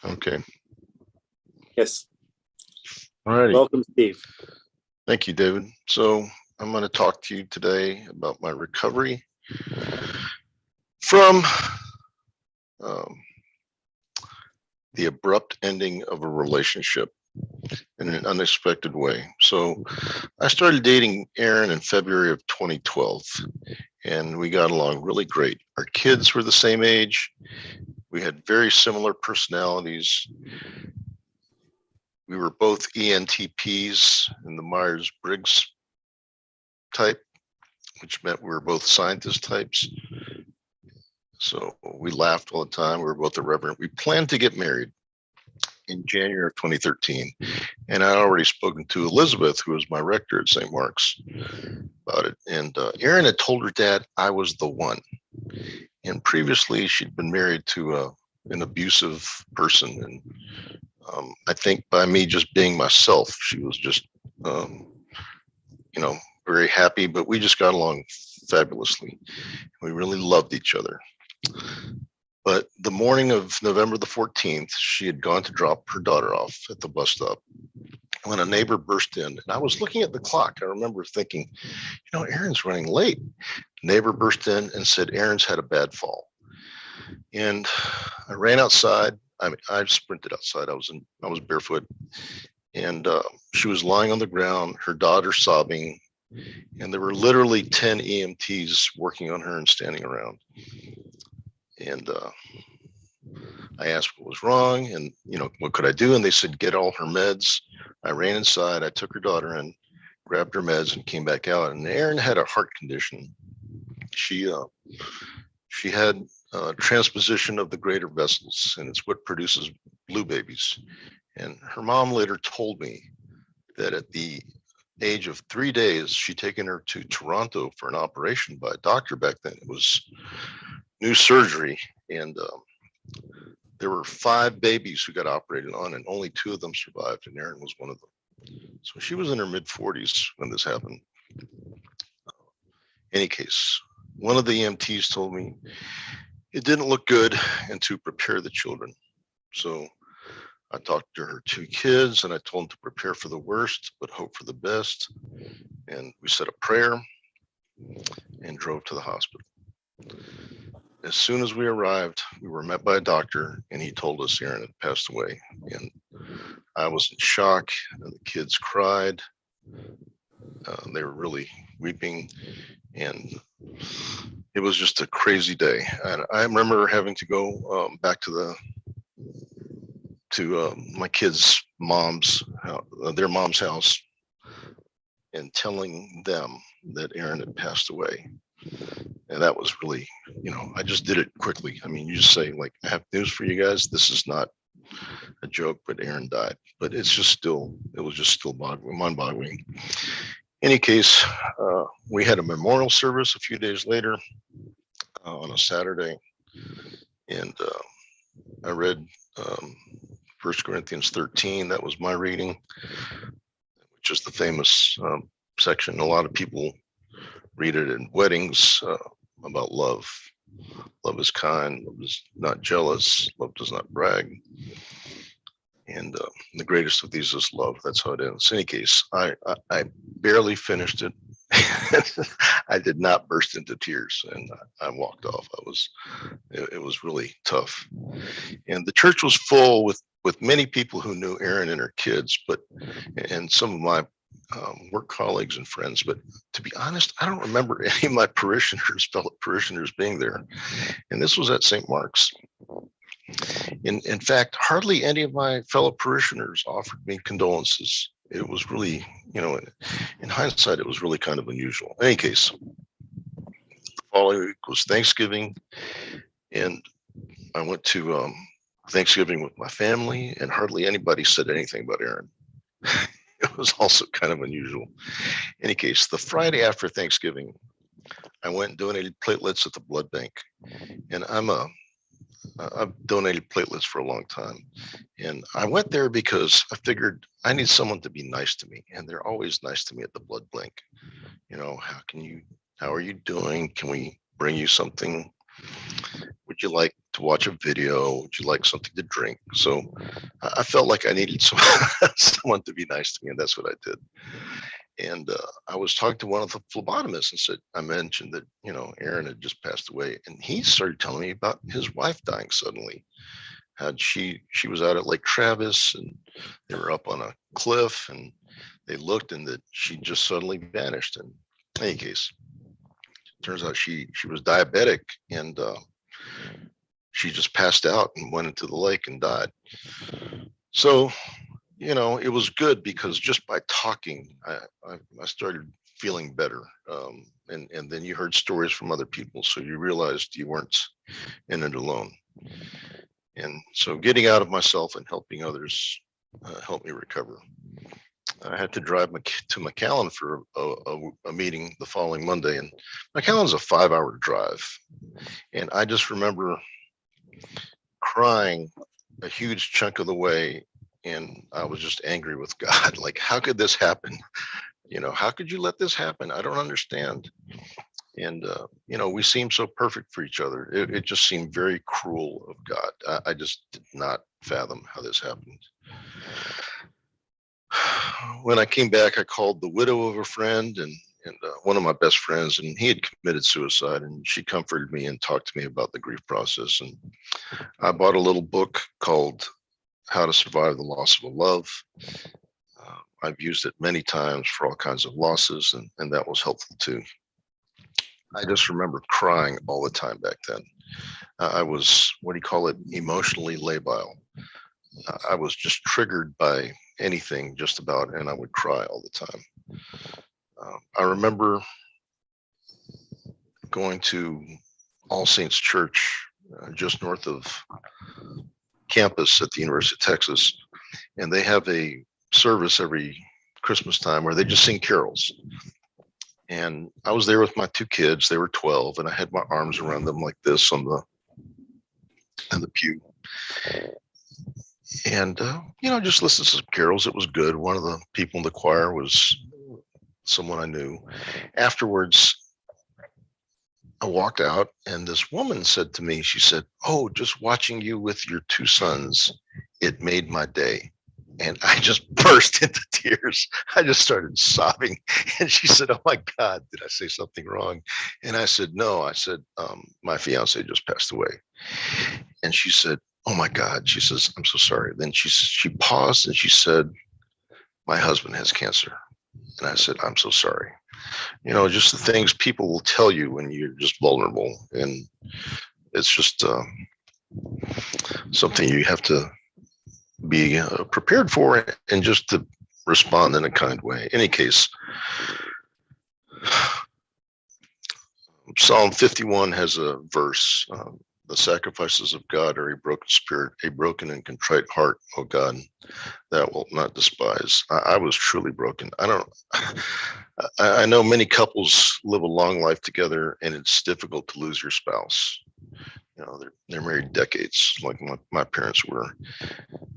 Okay. Yes. All righty. Welcome, Steve. Thank you, David. So I'm going to talk to you today about my recovery from the abrupt ending of a relationship in an unexpected way. So I started dating Erin in February of 2012, and we got along really great. Our kids were the same age. We had very similar personalities. We were both ENTPs in the Myers-Briggs type, which meant we were both scientist types. So we laughed all the time. We were both irreverent. We planned to get married in January of 2013. And I had already spoken to Elizabeth, who was my rector at St. Mark's, about it. And Erin had told her dad I was the one. And previously she'd been married to an abusive person. And I think by me just being myself, she was just, very happy, but we just got along fabulously. We really loved each other. But the morning of November the 14th, she had gone to drop her daughter off at the bus stop when a neighbor burst in. And I was looking at the clock. I remember thinking, Erin's running late. Neighbor burst in and said, Erin's had a bad fall. And I ran outside. I sprinted outside. I was barefoot. And she was lying on the ground, her daughter sobbing. And there were literally 10 EMTs working on her and standing around. And I asked what was wrong and, what could I do? And they said, get all her meds. I ran inside. I took her daughter in, grabbed her meds and came back out. And Erin had a heart condition. She had transposition of the greater vessels, and it's what produces blue babies. And her mom later told me that at the age of 3 days, she'd taken her to Toronto for an operation by a doctor back then. It was new surgery, and there were 5 babies who got operated on, and only 2 of them survived, and Erin was one of them. So she was in her mid-40s when this happened. Any case, one of the EMTs told me it didn't look good and to prepare the children. So I talked to her 2 kids and I told them to prepare for the worst, but hope for the best. And we said a prayer and drove to the hospital. As soon as we arrived, we were met by a doctor and he told us Erin had passed away. And I was in shock and the kids cried. They were really weeping, and it was just a crazy day. And I remember having to go back to my kids' their mom's house, and telling them that Erin had passed away. And that was really, I just did it quickly. I mean, you just say, like, I have news for you guys. This is not a joke, but Erin died. But it was just still mind-boggling. Any case, we had a memorial service a few days later on a Saturday, and I read 1 Corinthians 13. That was my reading, which is the famous section. A lot of people read it in weddings about love. Love is kind, love is not jealous, love does not brag. And the greatest of these is love. That's how it ends. In any case, I barely finished it. I did not burst into tears, and I walked off. It was really tough. And the church was full with many people who knew Erin and her kids, and some of my work colleagues and friends. But to be honest, I don't remember any of my fellow parishioners being there. And this was at St. Mark's. In fact, hardly any of my fellow parishioners offered me condolences. It was really, in hindsight, it was really kind of unusual. In any case, the following week was Thanksgiving, and I went to Thanksgiving with my family, and hardly anybody said anything about Erin. It was also kind of unusual. In any case, the Friday after Thanksgiving, I went and donated platelets at the blood bank, and I've donated platelets for a long time. And I went there because I figured I need someone to be nice to me. And they're always nice to me at the blood bank. How are you doing? Can we bring you something? would you like to watch a video? Would you like something to drink? So I felt like I needed someone to be nice to me, and that's what I did. And I was talking to one of the phlebotomists and said, I mentioned that, Aaron had just passed away. And he started telling me about his wife dying suddenly. Had she was out at Lake Travis, and they were up on a cliff, and they looked, and that she just suddenly vanished. And in any case, turns out she was diabetic, and she just passed out and went into the lake and died. So it was good because just by talking, I started feeling better. And then you heard stories from other people, so you realized you weren't in it alone. And so getting out of myself and helping others helped me recover. I had to drive to McAllen for a meeting the following Monday, and McAllen's a 5-hour drive. And I just remember crying a huge chunk of the way, and I was just angry with God. Like, how could this happen? How could you let this happen? I don't understand. And we seem so perfect for each other. It just seemed very cruel of God. I just did not fathom how this happened. When I came back, I called the widow of a friend and one of my best friends, and he had committed suicide, and she comforted me and talked to me about the grief process. And I bought a little book called How to Survive the Loss of a Love. I've used it many times for all kinds of losses, and that was helpful too. I just remember crying all the time back then. I was, what do you call it, emotionally labile. I was just triggered by anything just about, and I would cry all the time. I remember going to All Saints Church just north of campus at the University of Texas, and they have a service every Christmas time where they just sing carols. And I was there with my 2 kids. They were 12, and I had my arms around them like this on the pew. And just listen to some carols. It was good. One of the people in the choir was someone I knew. Afterwards, I walked out, and this woman said to me, she said, "Oh, just watching you with your 2 sons, it made my day." And I just burst into tears. I just started sobbing. And she said, "Oh my God, did I say something wrong?" And I said, "No." I said, "My fiance just passed away." And she said, "Oh my God." She says, "I'm so sorry." Then she paused and she said, "My husband has cancer." And I said, "I'm so sorry." Just the things people will tell you when you're just vulnerable. And it's just something you have to be prepared for, and just to respond in a kind way. In any case, Psalm 51 has a verse, the sacrifices of God are a broken spirit, a broken and contrite heart, O God, that will not despise. I was truly broken. I know many couples live a long life together, and it's difficult to lose your spouse. They're married decades, like my parents were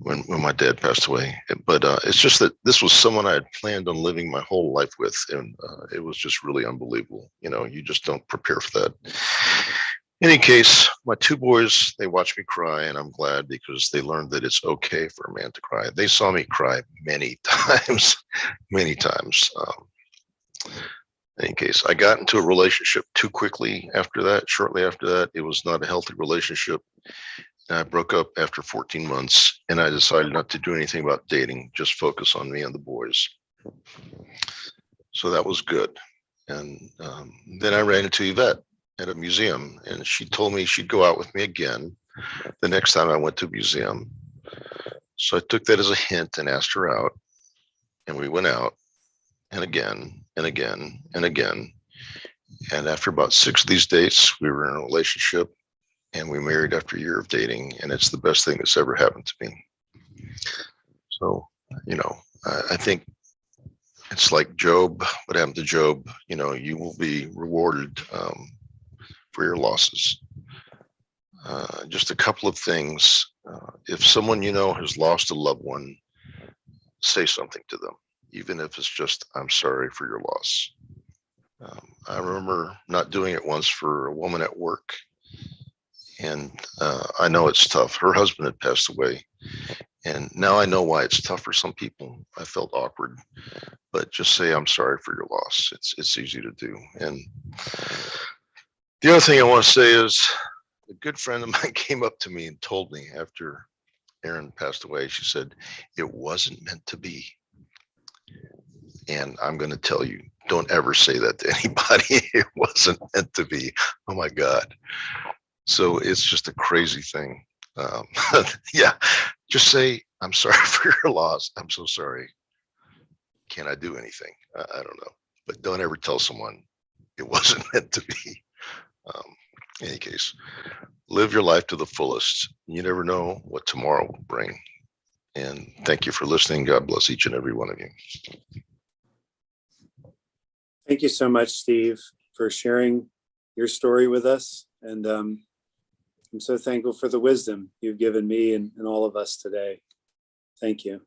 when my dad passed away. But it's just that this was someone I had planned on living my whole life with, and it was just really unbelievable. You just don't prepare for that. In any case, my 2 boys, they watched me cry, and I'm glad, because they learned that it's okay for a man to cry. They saw me cry many times, many times. In any case, I got into a relationship too quickly after that. Shortly after that, it was not a healthy relationship. I broke up after 14 months, and I decided not to do anything about dating, just focus on me and the boys. So that was good. And then I ran into Yvette at a museum, and she told me she'd go out with me again the next time I went to a museum. So I took that as a hint and asked her out, and we went out, and again and again and again. And after about 6 of these dates, we were in a relationship, and we married after a year of dating, and it's the best thing that's ever happened to me. So, I think it's like Job. What happened to Job? You will be rewarded for your losses. Just a couple of things. If someone has lost a loved one, say something to them, even if it's just, "I'm sorry for your loss." I remember not doing it once for a woman at work, And I know it's tough. Her husband had passed away. And now I know why it's tough for some people. I felt awkward, but just say I'm sorry for your loss. It's easy to do. And the other thing I want to say is a good friend of mine came up to me and told me after Erin passed away, she said, it wasn't meant to be. And I'm going to tell you, don't ever say that to anybody. It wasn't meant to be. Oh my God. So it's just a crazy thing. Yeah, just say, I'm sorry for your loss. I'm so sorry. Can I do anything? I don't know. But don't ever tell someone it wasn't meant to be. Um, in any case, live your life to the fullest. You never know what tomorrow will bring. And thank you for listening. God bless each and every one of you. Thank you so much, Steve, for sharing your story with us. And I'm so thankful for the wisdom you've given me and all of us today. Thank you.